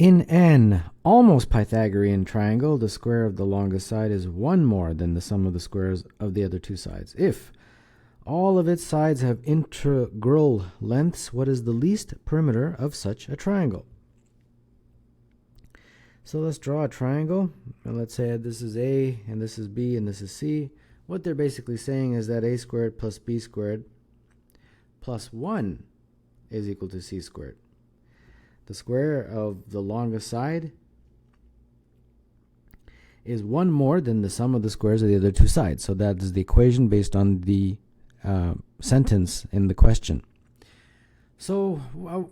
In an almost Pythagorean triangle, the square of the longest side is 1 more than the sum of the squares of the other two sides. If all of its sides have integral lengths, what is the least perimeter of such a triangle? So let's draw a triangle, and let's say this is A, and this is B, and this is C. What they're basically saying is that A squared plus B squared plus 1 is equal to C squared. The square of the longest side is 1 more than the sum of the squares of the other two sides. So that is the equation based on the sentence in the question. So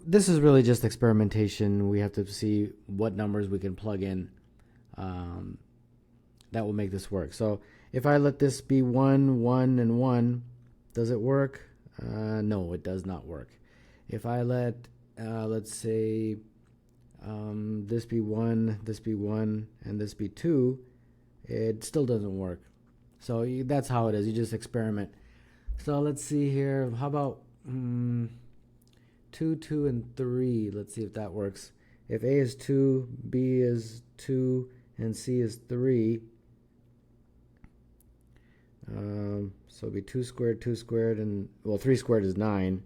this is really just experimentation. We have to see what numbers we can plug in that will make this work. So if I let this be 1, 1, and 1, does it work? No, it does not work. If I let, let's say, this be 1, this be 1, and this be 2, it still doesn't work. So that's how it is. You just experiment. So let's see here. How about 2, 2, and 3? Let's see if that works. If A is 2, B is 2, and C is 3, so it'll be 2 squared, and, well, 3 squared is 9.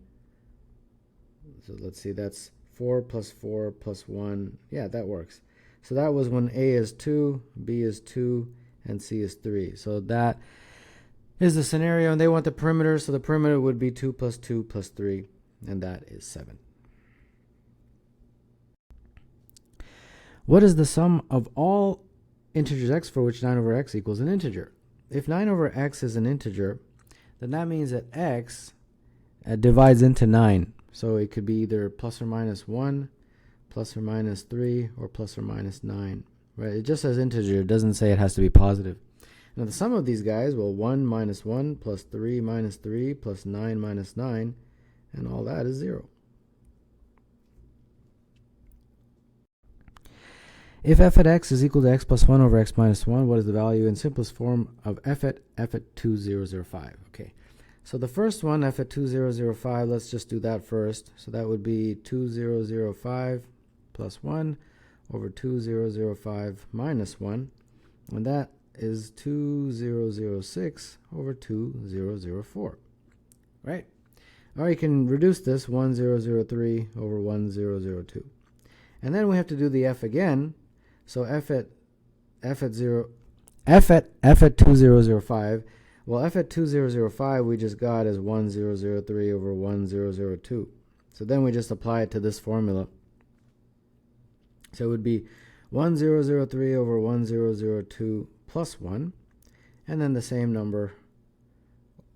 So let's see, that's 4 plus 4 plus 1. Yeah, that works. So that was when A is 2, B is 2, and C is 3. So that is the scenario, and they want the perimeter, so the perimeter would be 2 plus 2 plus 3, and that is 7. What is the sum of all integers x for which 9 over x equals an integer? If 9 over x is an integer, then that means that x divides into 9. So it could be either plus or minus 1, plus or minus 3, or plus or minus 9. Right? It just says integer. It doesn't say it has to be positive. Now the sum of these guys, well, 1 minus 1 plus 3 minus 3 plus 9 minus 9, and all that is 0. If f at x is equal to x plus 1 over x minus 1, what is the value in simplest form of f at 2005? Okay, so the first one, f at 2005, let's just do that first. So that would be 2005 plus 1 over 2005 minus 1, and that is 2006 over 2004, right? Or you can reduce this 1003 over 1002. And then we have to do the f again. So f at 2005, well, f at 2005 we just got as 1003 over 1002. So then we just apply it to this formula. So it would be 1003 over 1002 plus 1, and then the same number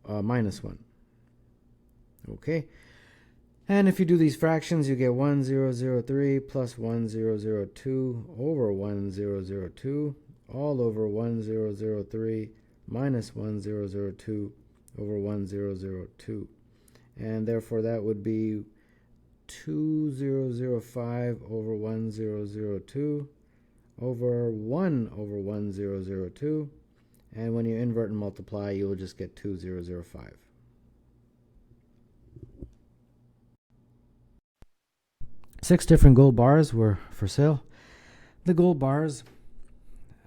minus 1. Okay. And if you do these fractions, you get 1003 plus 1002 over 1002 all over 1003 minus 1002 over 1002. And therefore that would be 2005 over 1002 over 1 over 1002. And when you invert and multiply, you will just get 2005. Six different gold bars were for sale. The gold bars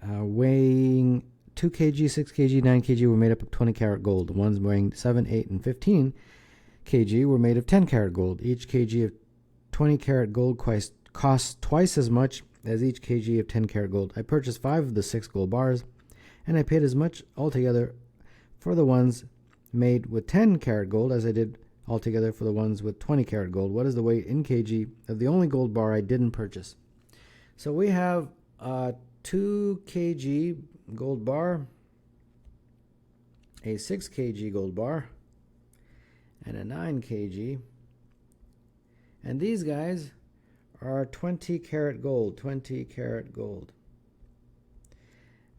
weighing 2 kg, 6 kg, 9 kg were made up of 20 karat gold. The ones weighing 7, 8, and 15 kg were made of 10 karat gold. Each kg of 20 karat gold costs twice as much as each kg of 10 karat gold. I purchased 5 of the 6 gold bars, and I paid as much altogether for the ones made with 10 karat gold as I did altogether for the ones with 20 karat gold. What is the weight in kg of the only gold bar I didn't purchase? So we have a 2 kg gold bar, a 6 kg gold bar, and a 9 kg. And these guys are 20 karat gold, 20 karat gold.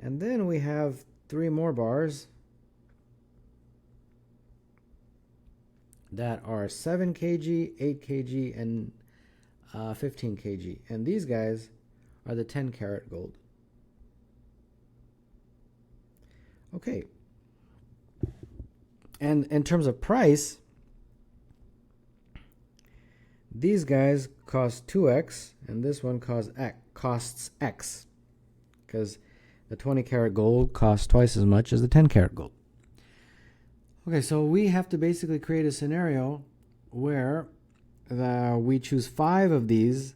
And then we have 3 more bars that are 7 kg, 8 kg, and 15 kg. And these guys are the 10 karat gold. Okay. And in terms of price, these guys cost 2x, and this one costs x, because the 20 karat gold costs twice as much as the 10 karat gold. Okay, so we have to basically create a scenario where we choose 5 of these,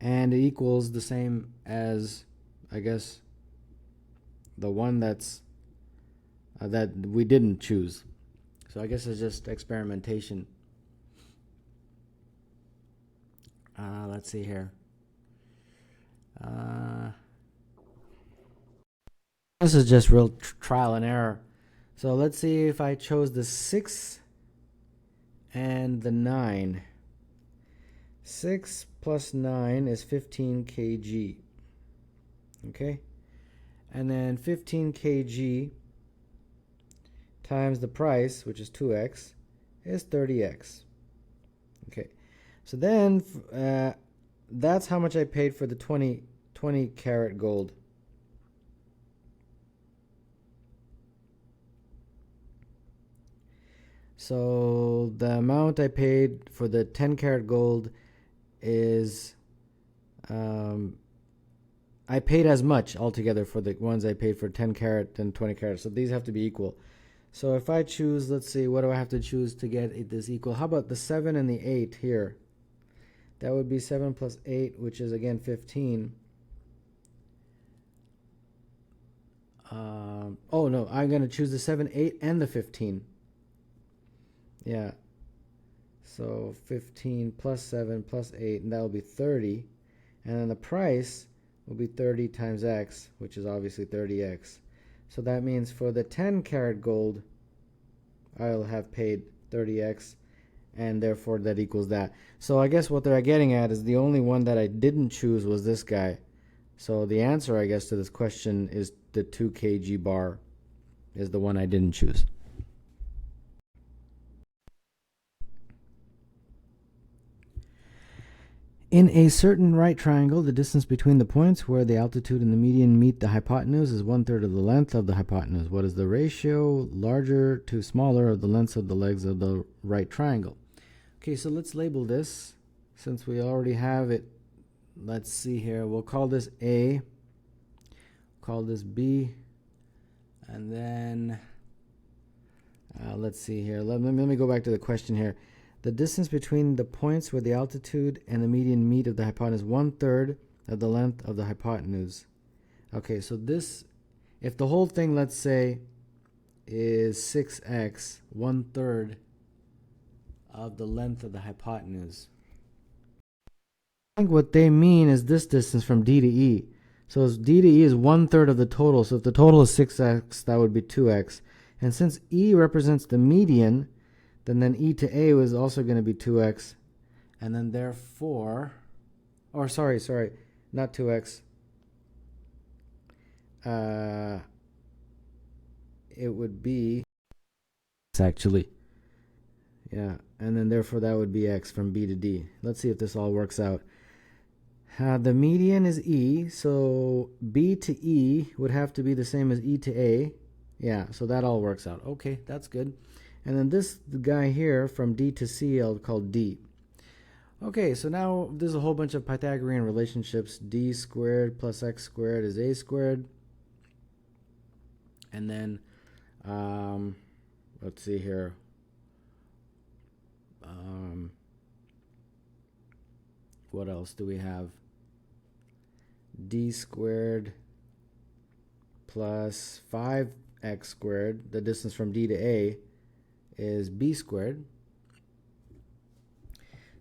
and it equals the same as, I guess, the one that we didn't choose. So I guess it's just experimentation. Let's see here. This is just real trial and error. So let's see if I chose the 6 and the 9. 6 plus 9 is 15 kg. Okay? And then 15 kg times the price, which is 2x, is 30x. Okay. So then that's how much I paid for the 20 karat gold. So the amount I paid for the 10 karat gold is, I paid as much altogether for the ones I paid for 10 karat and 20 karat. So these have to be equal. So if I choose, let's see, what do I have to choose to get this equal? How about the 7 and the 8 here? That would be 7 plus 8, which is again 15. Oh no, I'm going to choose the 7, 8, and the 15. Yeah. So 15 plus 7 plus 8, and that will be 30. And then the price will be 30 times x, which is obviously 30x. So that means for the 10 karat gold, I'll have paid 30x, and therefore that equals that. So I guess what they're getting at is the only one that I didn't choose was this guy. So the answer, I guess, to this question is the 2 kg bar is the one I didn't choose. In a certain right triangle, the distance between the points where the altitude and the median meet the hypotenuse is 1/3 of the length of the hypotenuse. What is the ratio, larger to smaller, of the lengths of the legs of the right triangle? Okay, so let's label this since we already have it. Let's see here. We'll call this A, call this B, and then let's see here. Let me go back to the question here. The distance between the points where the altitude and the median meet of the hypotenuse, 1/3 of the length of the hypotenuse. Okay, so this, if the whole thing, let's say, is 6x, 1/3 of the length of the hypotenuse. I think what they mean is this distance from D to E. So D to E is 1/3 of the total. So if the total is 6x, that would be 2x. And since E represents the median, then E to A was also going to be 2x. And then therefore, or sorry, not 2x. It would be actually. Yeah, and then therefore that would be x from B to D. Let's see if this all works out. The median is E, so B to E would have to be the same as E to A. Yeah, so that all works out. Okay, that's good. And then this guy here from D to C, I'll call D. Okay, so now there's a whole bunch of Pythagorean relationships. D squared plus x squared is A squared. And then, let's see here. What else do we have? D squared plus 5x squared, the distance from D to A, is B squared.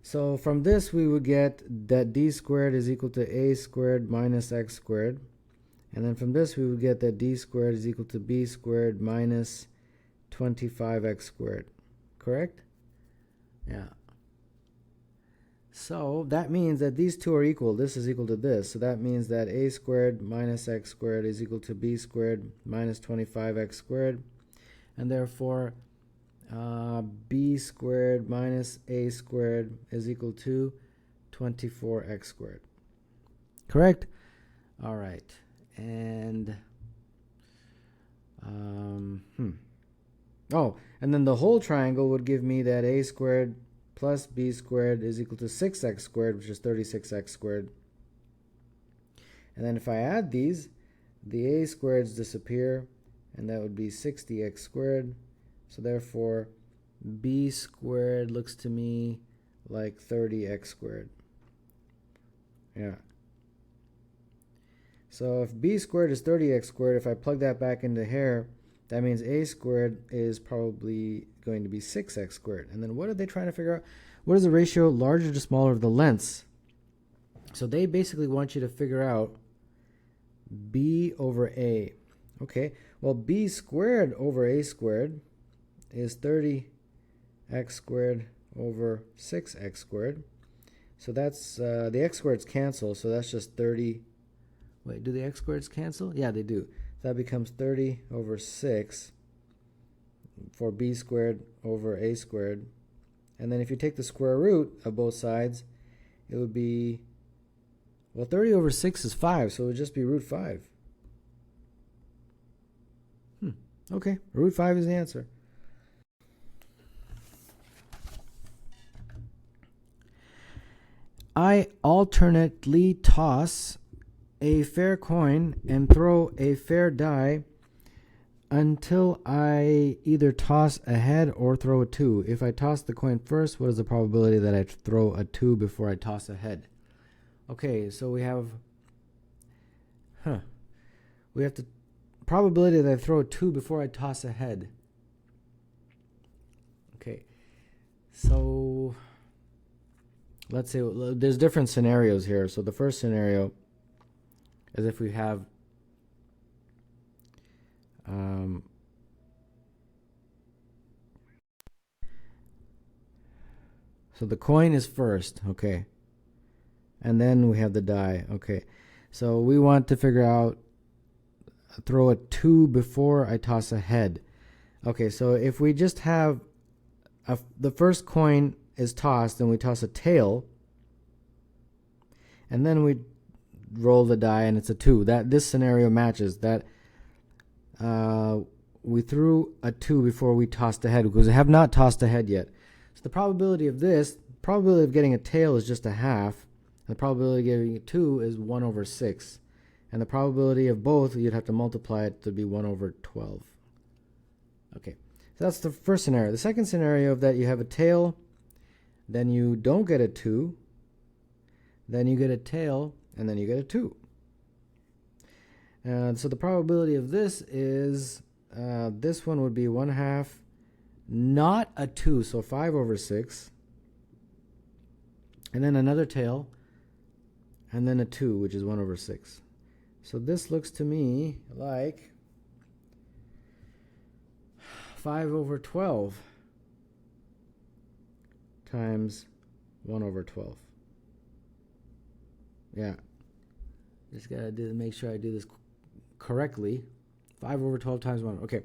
So from this we would get that D squared is equal to A squared minus x squared. And then from this we would get that D squared is equal to B squared minus 25x squared. Correct? Yeah. So that means that these two are equal. This is equal to this. So that means that A squared minus x squared is equal to B squared minus 25x squared. And therefore, B squared minus A squared is equal to 24x squared. Correct? All right. And, oh, and then the whole triangle would give me that A squared plus b squared is equal to 6x squared, which is 36x squared. And then if I add these, the a squareds disappear, and that would be 60x squared. So therefore, b squared looks to me like 30x squared. Yeah. So if b squared is 30x squared, if I plug that back into here, that means a squared is probably going to be 6x squared. And then what are they trying to figure out? What is the ratio larger to smaller of the lengths? So they basically want you to figure out b over a. Okay, well, b squared over a squared is 30x squared over 6x squared. So that's, the x squareds cancel, so that's just 30. Wait, do the x squareds cancel? Yeah, they do. So that becomes 30 over 6 for b squared over a squared. And then if you take the square root of both sides, it would be, well, 30 over 6 is 5, so it would just be root 5. Okay, root 5 is the answer. I alternately toss a fair coin and throw a fair die until I either toss a head or throw a 2. If I toss the coin first, what is the probability that I throw a 2 before I toss a head? Okay, so we have the probability that I throw a 2 before I toss a head. Okay, so let's say there's different scenarios here. So the first scenario is if we have so the coin is first, okay, and then we have the die. Okay, so we want to figure out throw a 2 before I toss a head. Okay, so if we just have the first coin is tossed, and we toss a tail, and then we roll the die and it's a 2. This scenario matches that. We threw a 2 before we tossed a head because we have not tossed a head yet. So the probability of getting a tail is just a half. And the probability of getting a 2 is 1 over 6. And the probability of both, you'd have to multiply it to be 1 over 12. Okay, so that's the first scenario. The second scenario of that you have a tail, then you don't get a 2, then you get a tail, and then you get a 2. And so the probability of this is, this one would be 1/2, not a 2, so 5 over 6. And then another tail, and then a 2, which is 1 over 6. So this looks to me like 5 over 12 times 1 over 12. Yeah. Just got to make sure I do this correctly. 5 over 12 times 1. Okay.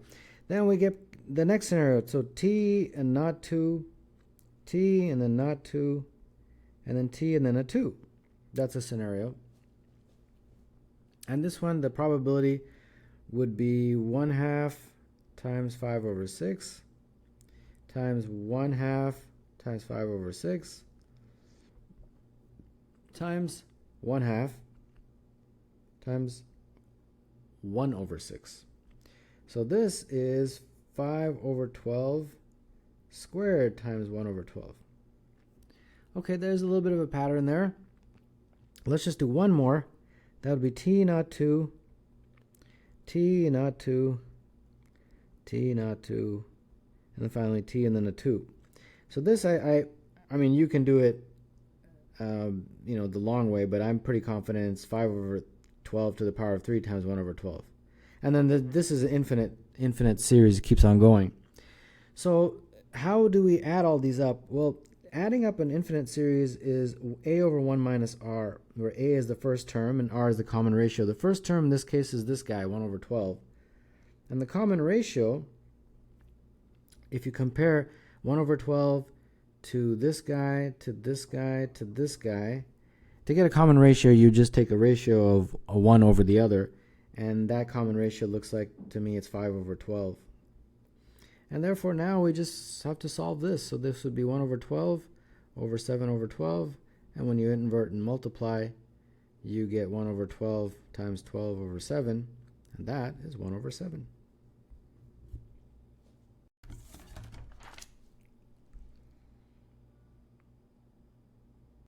Then we get the next scenario. So t and not 2, t and then not 2, and then t and then a 2. That's a scenario. And this one, the probability would be 1/2 times 5 over 6 times 1/2 times 5 over 6 times 1/2 times 1 over 6. So this is 5 over 12 squared times 1 over 12. Okay, there's a little bit of a pattern there. Let's just do one more. That would be t not 2, t not 2, t not 2, and then finally t and then a 2. So this, I mean, you can do it, the long way, but I'm pretty confident it's 5 over 12 to the power of 3 times 1 over 12. And then this is an infinite series. It keeps on going. So how do we add all these up? Well, adding up an infinite series is a over 1 minus r, where a is the first term and r is the common ratio. The first term in this case is this guy, 1 over 12. And the common ratio, if you compare 1 over 12 to this guy, to this guy, to this guy, to get a common ratio, you just take a ratio of a 1 over the other. And that common ratio looks like, to me, it's 5 over 12. And therefore now we just have to solve this. So this would be 1 over 12 over 7 over 12. And when you invert and multiply, you get 1 over 12 times 12 over 7. And that is 1 over 7.